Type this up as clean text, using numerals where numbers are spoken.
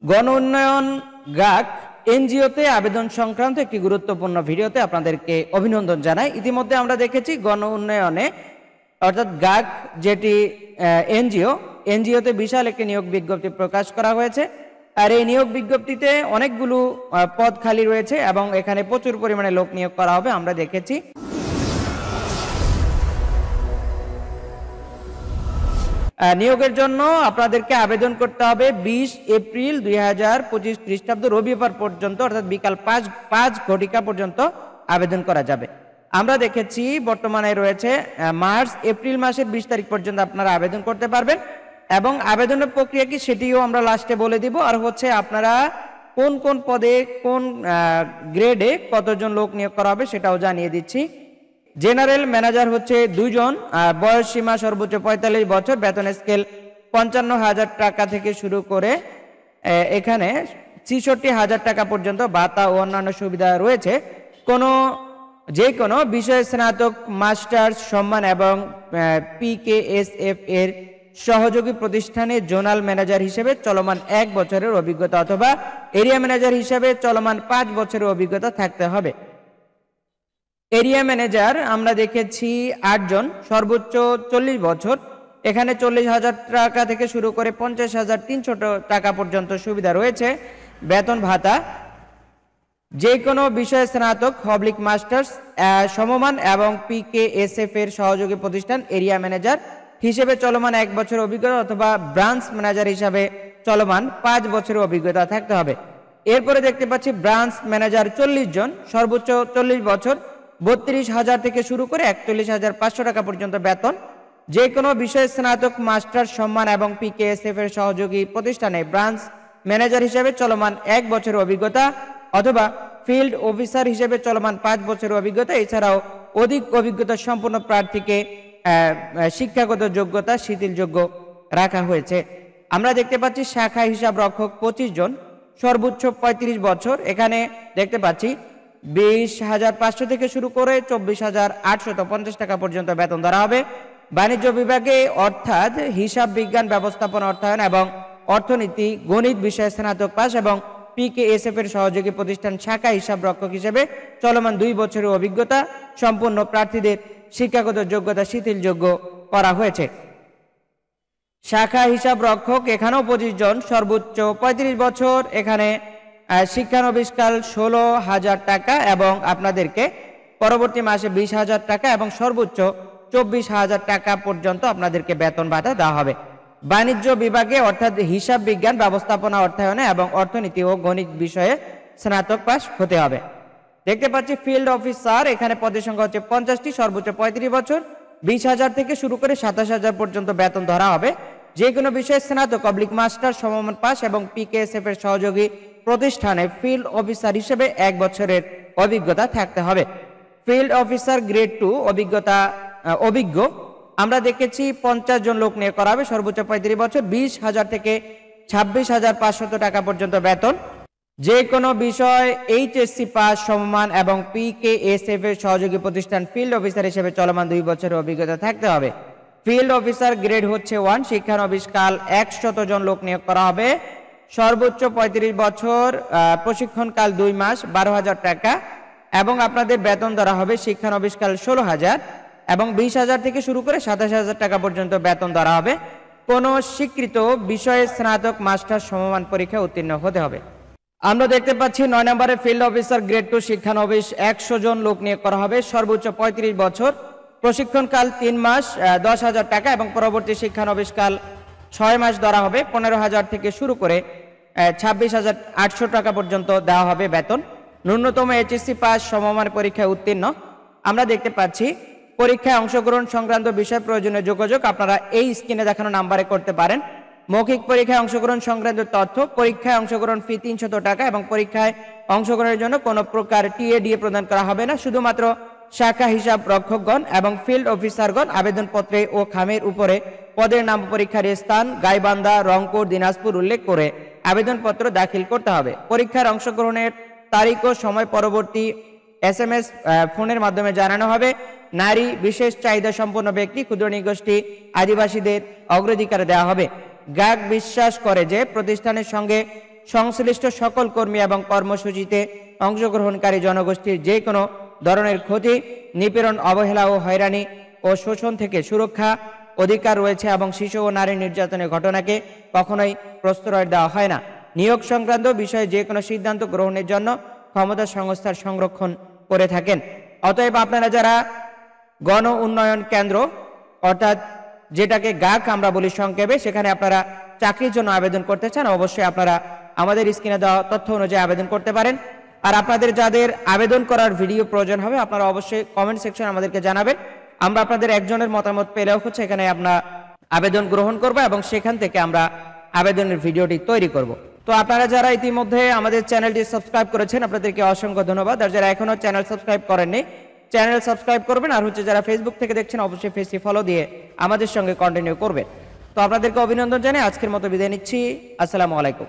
গণ উন্নয়ন গাক এনজিওতে আবেদন সংক্রান্ত একটি গুরুত্বপূর্ণ ভিডিওতে আপনাদেরকে অভিনন্দন জানাই। ইতিমধ্যে আমরা দেখেছি গণ উন্নয়নে অর্থাৎ গাক যেটি এনজিওতে বিশাল একটি নিয়োগ বিজ্ঞপ্তি প্রকাশ করা হয়েছে। আর এই নিয়োগ বিজ্ঞপ্তিতে অনেকগুলো পদ খালি রয়েছে এবং এখানে প্রচুর পরিমাণে লোক নিয়োগ করা হবে। আমরা দেখেছি নিয়োগের জন্য আপনাদেরকে আবেদন করতে হবে 20 এপ্রিল 2025 খ্রিস্টাব্দ রবিবার পর্যন্ত, অর্থাৎ বিকাল 5 ঘটিকা পর্যন্ত আবেদন করা যাবে। আমরা দেখেছি বর্তমানে রয়েছে এপ্রিল মাসের 20 তারিখ পর্যন্ত আপনারা আবেদন করতে পারবেন এবং আবেদনের প্রক্রিয়া কি সেটিও আমরা লাস্টে বলে দিব। আর হচ্ছে আপনারা কোন কোন পদে কোন গ্রেডে কতজন লোক নিয়োগ করা হবে সেটাও জানিয়ে দিচ্ছি। জেনারেল ম্যানেজার হচ্ছে 2 জন, বয়স সীমা সর্বোচ্চ 45 বছর, বেতন স্কেল 55,000 টাকা থেকে শুরু করে এখানে 66,000 টাকা পর্যন্ত ভাতা ও অন্যান্য সুবিধা রয়েছে। যে কোনো বিষয়ে স্নাতক, মাস্টার্স সম্মান এবং PKSF এর সহযোগী প্রতিষ্ঠানে জোনাল ম্যানেজার হিসেবে চলমান 1 বছরের অভিজ্ঞতা অথবা এরিয়া ম্যানেজার হিসেবে চলমান 5 বছরের অভিজ্ঞতা থাকতে হবে। এরিয়া ম্যানেজার আমরা দেখেছি 8 জন, সর্বোচ্চ 40 বছর, এখানে 40,000 টাকা থেকে শুরু করে 50,300 টাকা পর্যন্ত সুবিধা রয়েছে। বেতন ভাতা যে কোনো বিষয়ে স্নাতক, মাস্টার্স সমমান এবং PKSF এর সহযোগী প্রতিষ্ঠান এরিয়া ম্যানেজার হিসেবে চলমান 1 বছরের অভিজ্ঞতা অথবা ব্রাঞ্চ ম্যানেজার হিসাবে চলমান 5 বছরের অভিজ্ঞতা থাকতে হবে। এরপরে দেখতে পাচ্ছি ব্রাঞ্চ ম্যানেজার 40 জন, সর্বোচ্চ 40 বছর, 32,000 থেকে শুরু করে 41,500 টাকা পর্যন্ত বেতন। যে কোনো বিষয়ে স্নাতক, মাস্টার সম্মান এবং PKSF এর সহযোগী প্রতিষ্ঠানে ব্রাঞ্চ ম্যানেজার হিসেবে চলমান 1 বছরের অভিজ্ঞতা অথবা ফিল্ড অফিসার হিসেবে চলমান 5 বছরের অভিজ্ঞতা। এছাড়াও অধিক অভিজ্ঞতা সম্পন্ন প্রার্থীকে শিক্ষাগত যোগ্যতা শিথিলযোগ্য রাখা হয়েছে। আমরা দেখতে পাচ্ছি শাখা হিসাব রক্ষক 25 জন, সর্বোচ্চ 35 বছর, এখানে দেখতে পাচ্ছি 20,500 থেকে শুরু করে 24,850 টাকা পর্যন্ত বেতন ধরা হবে। বাণিজ্য বিভাগে অর্থাৎ হিসাব বিজ্ঞান, ব্যবস্থাপনা, অর্থায়ন এবং অর্থনীতি, গণিত বিষয়ে স্নাতক পাস এবং PKSF এর সহযোগী প্রতিষ্ঠান শাখা হিসাব রক্ষক হিসেবে চলমান 2 বছরের অভিজ্ঞতা সম্পন্ন প্রার্থীদের শিক্ষাগত যোগ্যতা শিথিলযোগ্য করা হয়েছে। শাখা হিসাব রক্ষক এখানেও 25 জন, সর্বোচ্চ 35 বছর, এখানে শিক্ষানবিশকাল 16,000 টাকা এবং আপনাদেরকে পরবর্তী মাসে 20,000 টাকা এবং সর্বোচ্চ 24,000 টাকা পর্যন্ত আপনাদেরকে বেতন ভাতা দেওয়া হবে। বাণিজ্য বিভাগে অর্থাৎ হিসাব বিজ্ঞান, ব্যবস্থাপনা, অর্থায়নে এবং অর্থনীতি ও গণিত বিষয়ে স্নাতক পাস হতে হবে। দেখতে পাচ্ছি ফিল্ড অফিসার, এখানে পদের সংখ্যা হচ্ছে 50টি, সর্বোচ্চ 35 বছর, 20,000 থেকে শুরু করে 27,000 পর্যন্ত বেতন ধরা হবে। যে কোনো বিষয়ে স্নাতক, মাস্টার সমমান পাস এবং PKSF এর সহযোগী প্রতিষ্ঠানে ফিল্ড অফিসার হিসেবে 1 বছরের অভিজ্ঞতা থাকতে হবে। ফিল্ড অফিসার গ্রেড 2 অভিজ্ঞ আমরা দেখেছি 50 জন লোক নিয়োগ করা হবে, সর্বোচ্চ 35 বছর, 20,000 থেকে 26,500 টাকা পর্যন্ত বেতন। যে কোনো বিষয় HSC পাস সমমান এবং PKSF এর সহযোগী প্রতিষ্ঠান ফিল্ড অফিসার হিসেবে চলমান 2 বছরের অভিজ্ঞতা থাকতে হবে। ফিল্ড অফিসার গ্রেড হচ্ছে 1, শিক্ষানবিশকাল 100 জন লোক নিয়োগ করা হবে, সর্বোচ্চ 35 বছর, প্রশিক্ষণকাল 2 মাস, 12,000 টাকা এবং আপনাদের বেতন ধরা হবে শিক্ষানবিশকাল 16,000 এবং 20,000 থেকে শুরু করে 27,000 টাকা পর্যন্ত বেতন ধরা হবে। কোন স্বীকৃত বিষয়ে স্নাতক, মাস্টার সমমান পরীক্ষা উত্তীর্ণ হতে হবে। আমরা দেখতে পাচ্ছি 9 নম্বরে ফিল্ড অফিসার গ্রেড 2 শিক্ষানবিশ 100 জন লোক নিয়োগ করা হবে, সর্বোচ্চ 35 বছর, প্রশিক্ষণকাল 3 মাস, 10,000 টাকা এবং পরবর্তী শিক্ষানবিশকাল 6 মাস ধরা হবে। 15,000 থেকে শুরু করে 26,800 টাকা পর্যন্ত দেওয়া হবে বেতন। ন্যূনতম HSC পাস সমমান পরীক্ষায় উত্তীর্ণ। আমরা দেখতে পাচ্ছি পরীক্ষায় অংশগ্রহণ সংক্রান্ত বিষয় প্রয়োজনীয় যোগাযোগ আপনারা এই স্ক্রিনে দেখানো নাম্বারে করতে পারেন। মৌখিক পরীক্ষায় অংশগ্রহণ সংক্রান্ত তথ্য, পরীক্ষায় অংশগ্রহণ ফি 300 টাকা এবং পরীক্ষায় অংশগ্রহণের জন্য কোনো প্রকার TADA প্রদান করা হবে না। শুধুমাত্র শাখা হিসাব রক্ষকগণ এবং ফিল্ড অফিসারগণ আবেদনপত্রে ও খামের উপরে পদের নাম, পরীক্ষার স্থান, গাইবান্ধা, রংপুর, দিনাজপুর উল্লেখ করে আবেদনপত্র দাখিল করতে হবে। পরীক্ষার অংশগ্রহণের তারিখ ও সময় পরবর্তী SMS ফোনের মাধ্যমে জানানো হবে। নারী, বিশেষ চাহিদা সম্পন্ন ব্যক্তি, ক্ষুদ্র নৃগোষ্ঠী, আদিবাসীদের অগ্রাধিকার দেওয়া হবে। গাক বিশ্বাস করে যে প্রতিষ্ঠানের সঙ্গে সংশ্লিষ্ট সকল কর্মী এবং কর্মসূচিতে অংশগ্রহণকারী জনগোষ্ঠীর যে কোনো ধরনের ক্ষতি, নিপীড়ন, অবহেলা ও হয়রানি ও শোষণ থেকে সুরক্ষা অধিকার রয়েছে এবং শিশু ও নারী নির্যাতনের ঘটনাকে কখনোই প্রশ্রয় দেওয়া হয় না। নিয়োগ সংক্রান্ত বিষয়ে যে কোনো সিদ্ধান্ত গ্রহণের জন্য ক্ষমতা সংস্থার সংরক্ষণ করে থাকেন। অতএব আপনারা যারা গণ উন্নয়ন কেন্দ্র অর্থাৎ যেটাকে গাক আমরা বলি সংক্ষেপে, সেখানে আপনারা চাকরির জন্য আবেদন করতে চান, অবশ্যই আপনারা আমাদের স্ক্রিনে দেওয়া তথ্য অনুযায়ী আবেদন করতে পারেন। আর আপনাদের যাদের আবেদন করার ভিডিও প্রয়োজন হবে আপনারা অবশ্যই কমেন্ট সেকশনে আমাদেরকে জানাবেন। আমরা আপনাদের একজনের মতামত পেলেও হচ্ছে এখানে আমরা আবেদন গ্রহণ করব এবং সেখান থেকে আমরা আবেদনের ভিডিওটি তৈরি করব। তো আপনারা যারা ইতিমধ্যে আমাদের চ্যানেলটি সাবস্ক্রাইব করেছেন আপনাদেরকে অসংখ্য ধন্যবাদ। আর যারা এখনো চ্যানেল সাবস্ক্রাইব করেননি চ্যানেল সাবস্ক্রাইব করবেন। আর হচ্ছে যারা ফেসবুক থেকে দেখছেন অবশ্যই পেজটি ফলো দিয়ে আমাদের সঙ্গে কন্টিনিউ করবেন। তো আপনাদেরকে অভিনন্দন জানাই আজকের মতো বিদায় নিচ্ছি। আসসালামু আলাইকুম।